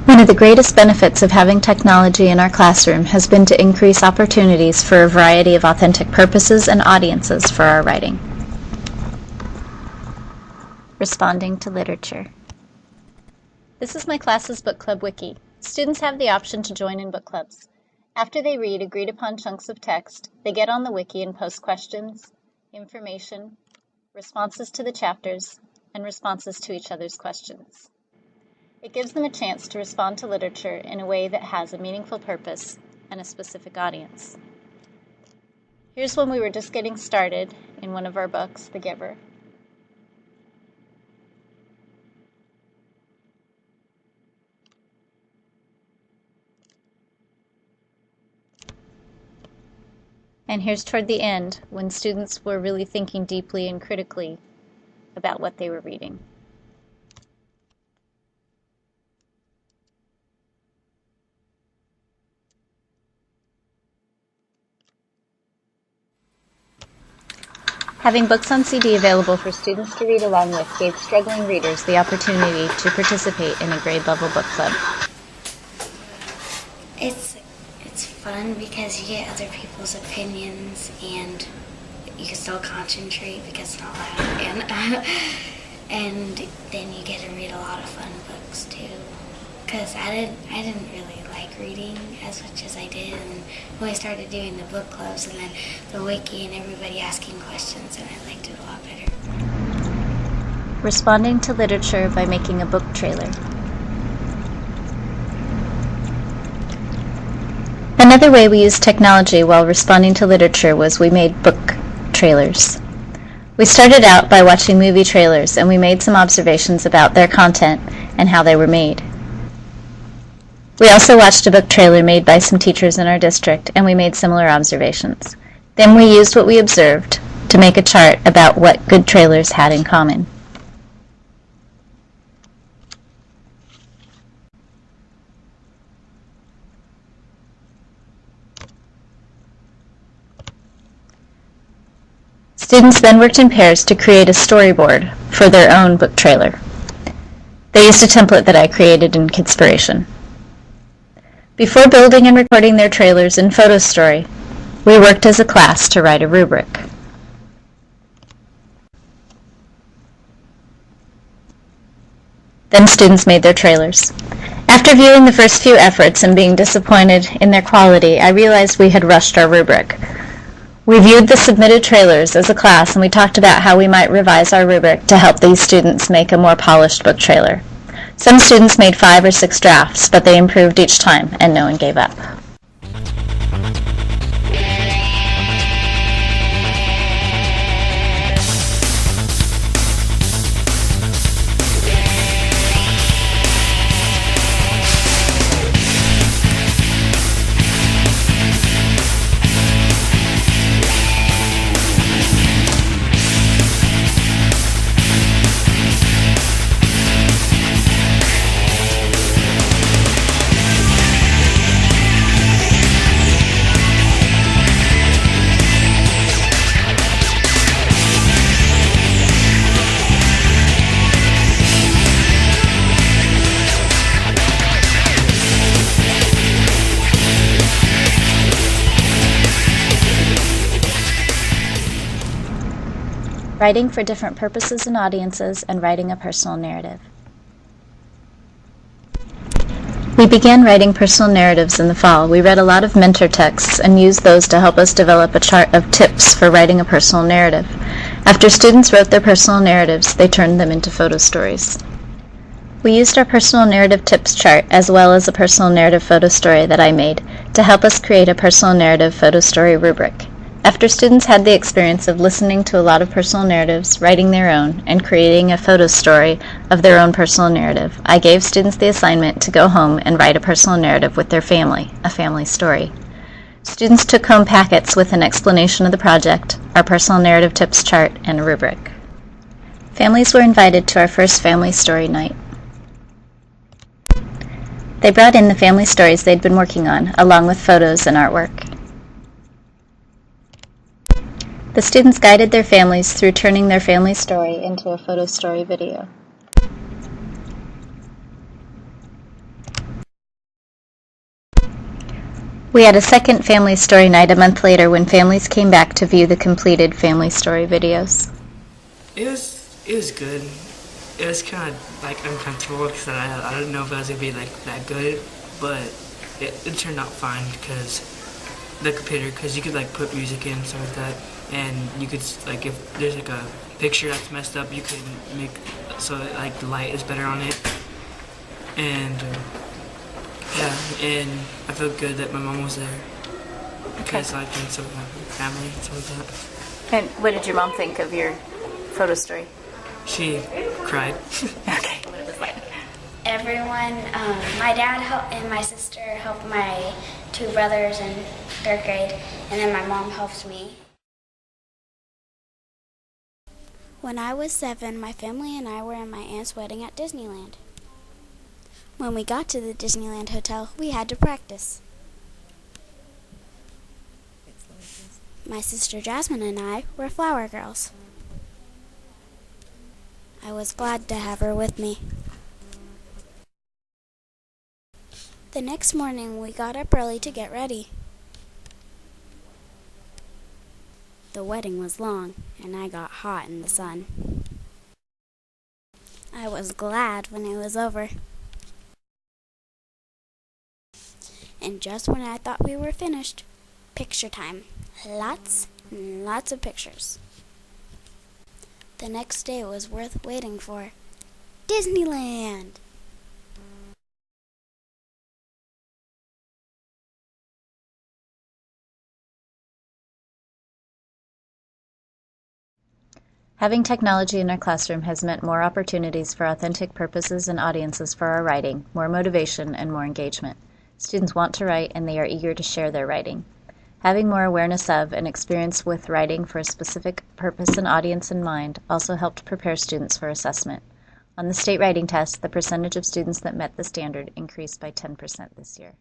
One of the greatest benefits of having technology in our classroom has been to increase opportunities for a variety of authentic purposes and audiences for our writing. Responding to literature. This is my class's book club wiki. Students have the option to join in book clubs. After they read agreed-upon chunks of text, they get on the wiki and post questions, information, responses to the chapters, and responses to each other's questions. It gives them a chance to respond to literature in a way that has a meaningful purpose and a specific audience. Here's when we were just getting started in one of our books, The Giver. And here's toward the end, when students were really thinking deeply and critically about what they were reading. Having books on CD available for students to read along with gave struggling readers the opportunity to participate in a grade-level book club. It's fun because you get other people's opinions and you can still concentrate because it's not loud, and then you get to read a lot of fun books too. Because I didn't really like reading as much as I did, and when I started doing the book clubs and then the wiki and everybody asking questions, and I liked it a lot better. Responding to literature by making a book trailer. Another way we used technology while responding to literature was we made book trailers. We started out by watching movie trailers, and we made some observations about their content and how they were made. We also watched a book trailer made by some teachers in our district, and we made similar observations. Then we used what we observed to make a chart about what good trailers had in common. Students then worked in pairs to create a storyboard for their own book trailer. They used a template that I created in Kidspiration. Before building and recording their trailers in PhotoStory, we worked as a class to write a rubric. Then students made their trailers. After viewing the first few efforts and being disappointed in their quality, I realized we had rushed our rubric. We viewed the submitted trailers as a class, and we talked about how we might revise our rubric to help these students make a more polished book trailer. Some students made 5 or 6 drafts, but they improved each time, and no one gave up. Writing for different purposes and audiences, and writing a personal narrative. We began writing personal narratives in the fall. We read a lot of mentor texts and used those to help us develop a chart of tips for writing a personal narrative. After students wrote their personal narratives, they turned them into photo stories. We used our personal narrative tips chart as well as a personal narrative photo story that I made to help us create a personal narrative photo story rubric. After students had the experience of listening to a lot of personal narratives, writing their own, and creating a photo story of their own personal narrative, I gave students the assignment to go home and write a personal narrative with their family, a family story. Students took home packets with an explanation of the project, our personal narrative tips chart, and a rubric. Families were invited to our first family story night. They brought in the family stories they'd been working on, along with photos and artwork. The students guided their families through turning their family story into a photo story video. We had a second family story night a month later when families came back to view the completed family story videos. It was good. It was kind of like uncomfortable because I didn't know if I was gonna be like that good, but it turned out fine because the computer, because you could like put music in and stuff like that, and you could like if there's like a picture that's messed up, you can make so that like the light is better on it, and yeah, and I felt good that my mom was there because I can support my family and stuff like that. And what did your mom think of your photo story? She cried. Okay, what it was like. Everyone, my dad and my sister helped my two brothers in 3rd grade, and then my mom helped me. When I was 7, my family and I were in my aunt's wedding at Disneyland. When we got to the Disneyland Hotel, we had to practice. My sister Jasmine and I were flower girls. I was glad to have her with me. The next morning, we got up early to get ready. The wedding was long, and I got hot in the sun. I was glad when it was over. And just when I thought we were finished, picture time. Lots and lots of pictures. The next day was worth waiting for. Disneyland! Having technology in our classroom has meant more opportunities for authentic purposes and audiences for our writing, more motivation, and more engagement. Students want to write, and they are eager to share their writing. Having more awareness of and experience with writing for a specific purpose and audience in mind also helped prepare students for assessment. On the state writing test, the percentage of students that met the standard increased by 10% this year.